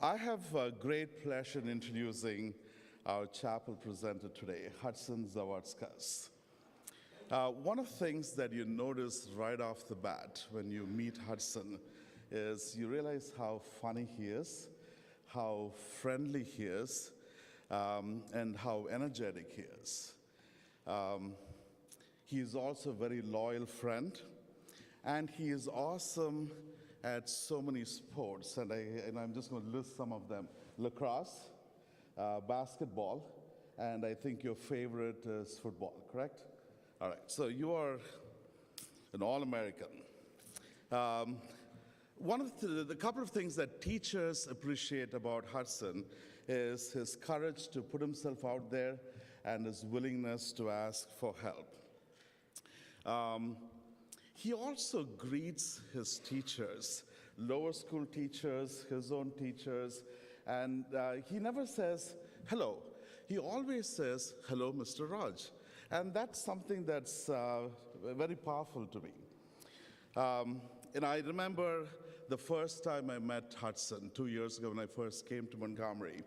I have a great pleasure in introducing our chapel presenter today, Hudson Zawadskas. One of the things that you notice right off the bat when you meet Hudson is you realize how funny he is, how friendly he is, and how energetic he is. He is also a very loyal friend, and he is awesome at so many sports, and I'm just going to list some of them. Lacrosse, basketball, and I think your favorite is football, correct? All right, so you are an All-American. One of the couple of things that teachers appreciate about Hudson is his courage to put himself out there and his willingness to ask for help. He also greets his teachers, lower school teachers, his own teachers, and he never says, hello. He always says, hello, Mr. Raj. And that's something that's very powerful to me. And I remember the first time I met Hudson 2 years ago when I first came to Montgomery.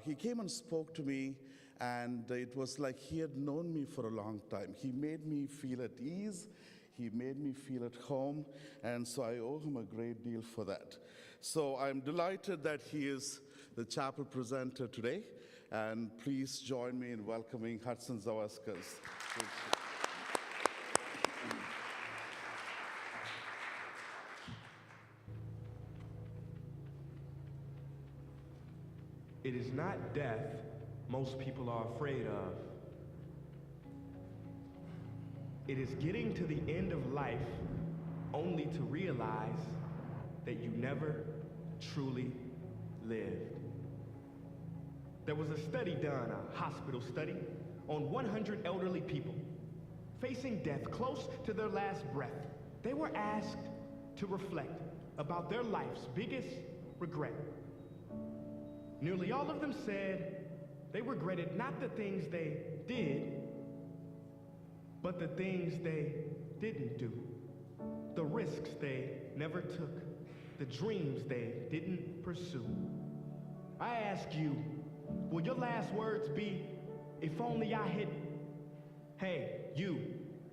He came and spoke to me, and it was like he had known me for a long time. He made me feel at ease. He made me feel at home, and so I owe him a great deal for that. So I'm delighted that he is the chapel presenter today, and please join me in welcoming Hudson Zawadskas. It is not death most people are afraid of. It is getting to the end of life only to realize that you never truly lived. There was a study done, a hospital study, on 100 elderly people facing death close to their last breath. They were asked to reflect about their life's biggest regret. Nearly all of them said they regretted not the things they did, but the things they didn't do, the risks they never took, the dreams they didn't pursue. I ask you, will your last words be, if only I had, hey, you,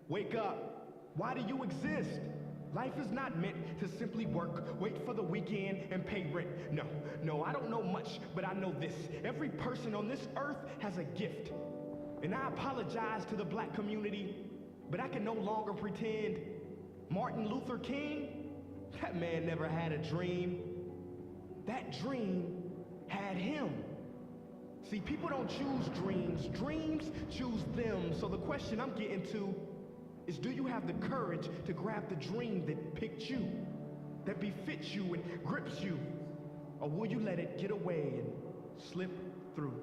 wake up. Why do you exist? Life is not meant to simply work, wait for the weekend, and pay rent. No, I don't know much, but I know this. Every person on this earth has a gift. And I apologize to the black community, but I can no longer pretend Martin Luther King, that man never had a dream. That dream had him. See, people don't choose dreams. Dreams choose them. So the question I'm getting to is, do you have the courage to grab the dream that picked you, that befits you and grips you? Or will you let it get away and slip through?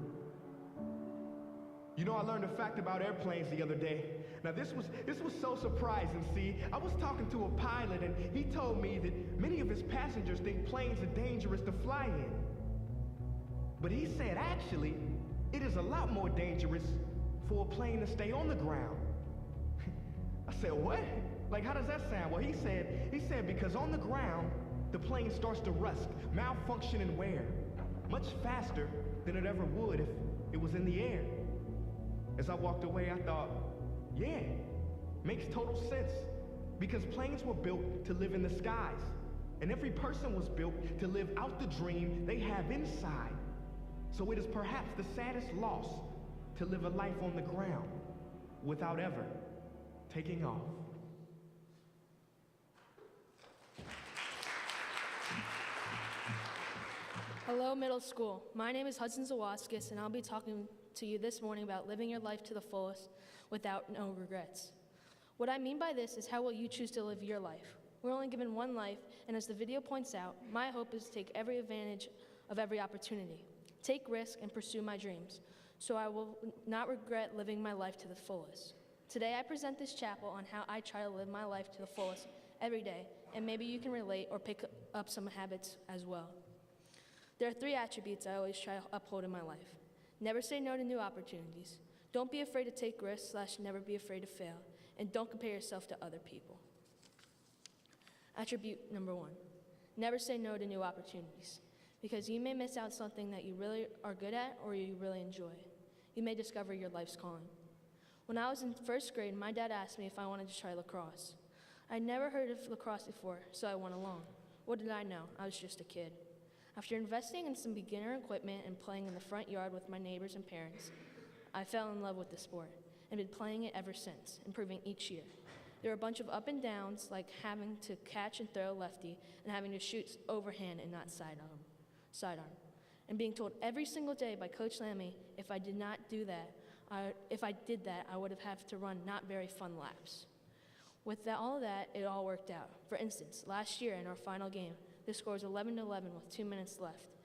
You know, I learned a fact about airplanes the other day. Now this was so surprising. See, I was talking to a pilot and he told me that many of his passengers think planes are dangerous to fly in. But he said, actually, it is a lot more dangerous for a plane to stay on the ground. I said, what? Like, how does that sound? Well, he said because on the ground, the plane starts to rust, malfunction, and wear much faster than it ever would if it was in the air. As I walked away, I thought, yeah, makes total sense. Because planes were built to live in the skies, and every person was built to live out the dream they have inside. So it is perhaps the saddest loss to live a life on the ground without ever taking off. Hello, middle school. My name is Hudson Zawadskas, and I'll be talking to you this morning about living your life to the fullest without no regrets. What I mean by this is, how will you choose to live your life? We're only given one life, and as the video points out, my hope is to take every advantage of every opportunity, take risk, and pursue my dreams, so I will not regret living my life to the fullest. Today I present this chapel on how I try to live my life to the fullest every day, and maybe you can relate or pick up some habits as well. There are 3 attributes I always try to uphold in my life. Never say no to new opportunities. Don't be afraid to take risks / never be afraid to fail. And don't compare yourself to other people. Attribute number 1, never say no to new opportunities. because you may miss out something that you really are good at or you really enjoy. You may discover your life's calling. When I was in first grade, my dad asked me if I wanted to try lacrosse. I'd never heard of lacrosse before, so I went along. What did I know? I was just a kid. After investing in some beginner equipment and playing in the front yard with my neighbors and parents, I fell in love with the sport and been playing it ever since, improving each year. There were a bunch of up and downs, like having to catch and throw lefty and having to shoot overhand and not sidearm. And being told every single day by Coach Lammy if I did that, I would have had to run not very fun laps. With all that, it all worked out. For instance, last year in our final game, the score was 11-11 with 2 minutes left.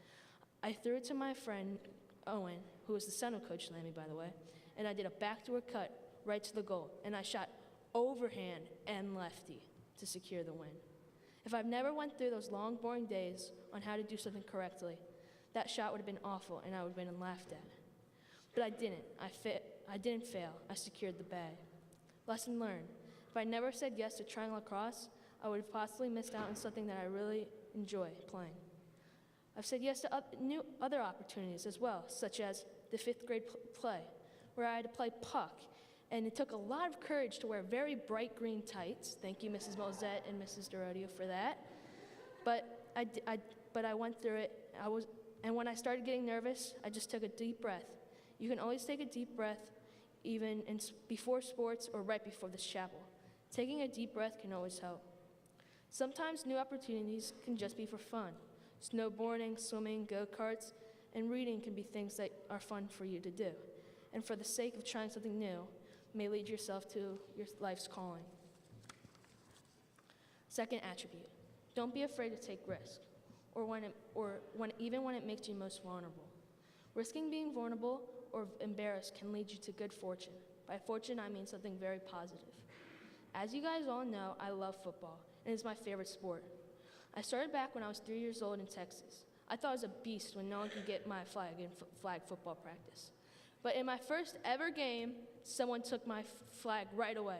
I threw it to my friend Owen, who was the son of Coach Lammy, by the way, and I did a backdoor cut right to the goal, and I shot overhand and lefty to secure the win. If I've never went through those long, boring days on how to do something correctly, that shot would have been awful and I would have been laughed at. But I didn't. I didn't fail. I secured the bag. Lesson learned. If I never said yes to trying lacrosse, I would have possibly missed out on something that I really enjoy playing. I've said yes to other opportunities as well, such as the 5th grade play, where I had to play puck, and it took a lot of courage to wear very bright green tights. Thank you, Mrs. Mosette and Mrs. Dorodio, for that. But I went through it. And when I started getting nervous, I just took a deep breath. You can always take a deep breath, even before sports or right before this chapel. Taking a deep breath can always help. Sometimes new opportunities can just be for fun. Snowboarding, swimming, go-karts, and reading can be things that are fun for you to do. And for the sake of trying something new, may lead yourself to your life's calling. Second attribute, don't be afraid to take risks, even when it makes you most vulnerable. Risking being vulnerable or embarrassed can lead you to good fortune. By fortune, I mean something very positive. As you guys all know, I love football, and it's my favorite sport. I started back when I was 3 years old in Texas. I thought I was a beast when no one could get my flag in flag football practice. But in my first ever game, someone took my flag right away,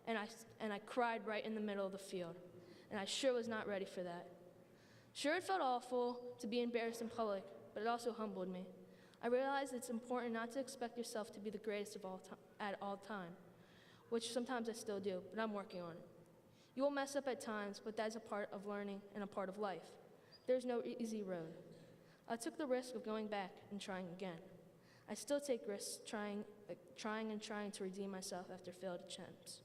and I cried right in the middle of the field, and I sure was not ready for that. Sure, it felt awful to be embarrassed in public, but it also humbled me. I realized it's important not to expect yourself to be the greatest of at all time, which sometimes I still do, but I'm working on it. You will mess up at times, but that's a part of learning and a part of life. There's no easy road. I took the risk of going back and trying again. I still take risks trying to redeem myself after failed attempts.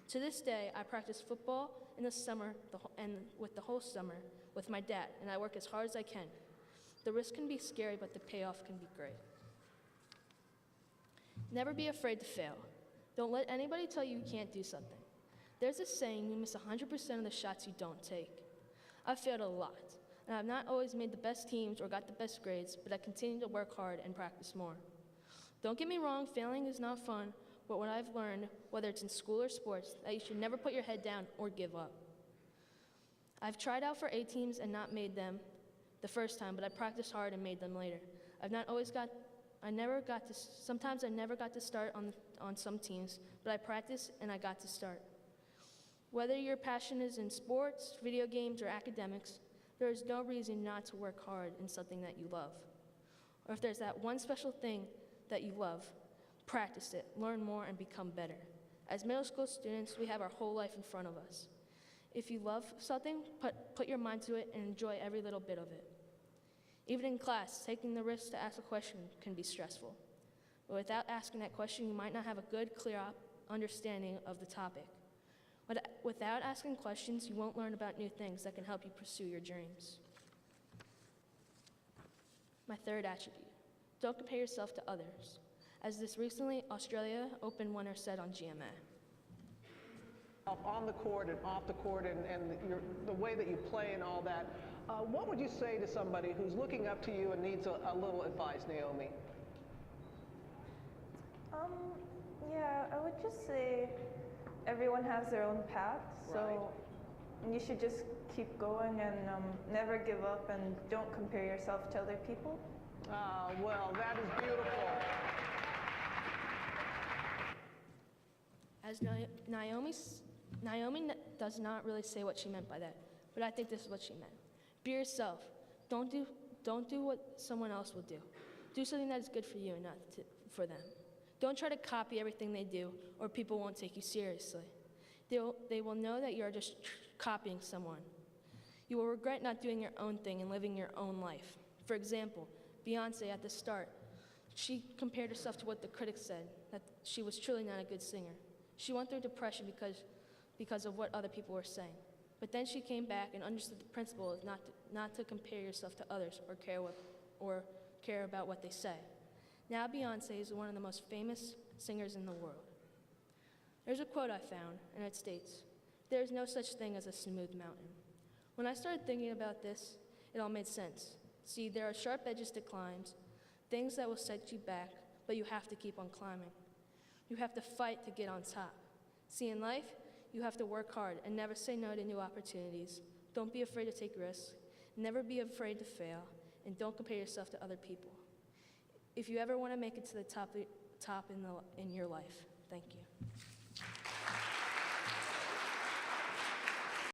To this day, I practice football in the summer and with the whole summer with my dad, and I work as hard as I can. The risk can be scary, but the payoff can be great. Never be afraid to fail. Don't let anybody tell you you can't do something. There's a saying, you miss 100% of the shots you don't take. I've failed a lot, and I've not always made the best teams or got the best grades, but I continue to work hard and practice more. Don't get me wrong, failing is not fun, but what I've learned, whether it's in school or sports, that you should never put your head down or give up. I've tried out for A teams and not made them the first time, but I practiced hard and made them later. Sometimes I never got to start on some teams, but I practiced and I got to start. Whether your passion is in sports, video games, or academics, there is no reason not to work hard in something that you love. Or if there's that one special thing that you love, practice it, learn more, and become better. As middle school students, we have our whole life in front of us. If you love something, put your mind to it and enjoy every little bit of it. Even in class, taking the risk to ask a question can be stressful. But without asking that question, you might not have a good, clear understanding of the topic. But without asking questions, you won't learn about new things that can help you pursue your dreams. My third attribute, don't compare yourself to others. As this recently Australia Open winner said on GMA. On the court and off the court and the way that you play and all that, what would you say to somebody who's looking up to you and needs a little advice, Naomi? Yeah, I would just say everyone has their own path, so you should just keep going and never give up and don't compare yourself to other people. Well, that is beautiful. As Naomi does not really say what she meant by that, but I think this is what she meant. Be yourself. Don't Don't do what someone else will do. Do something that is good for you and not for them. Don't try to copy everything they do, or people won't take you seriously. They will know that you are just copying someone. You will regret not doing your own thing and living your own life. For example, Beyonce at the start, she compared herself to what the critics said, that she was truly not a good singer. She went through depression because of what other people were saying. But then she came back and understood the principle of not to compare yourself to others or care about what they say. Now Beyonce is one of the most famous singers in the world. There's a quote I found, and it states, "There is no such thing as a smooth mountain." When I started thinking about this, it all made sense. See, there are sharp edges to climbs, things that will set you back, but you have to keep on climbing. You have to fight to get on top. See, in life, you have to work hard and never say no to new opportunities. Don't be afraid to take risks. Never be afraid to fail, and don't compare yourself to other people. If you ever want to make it to the top in your life, thank you.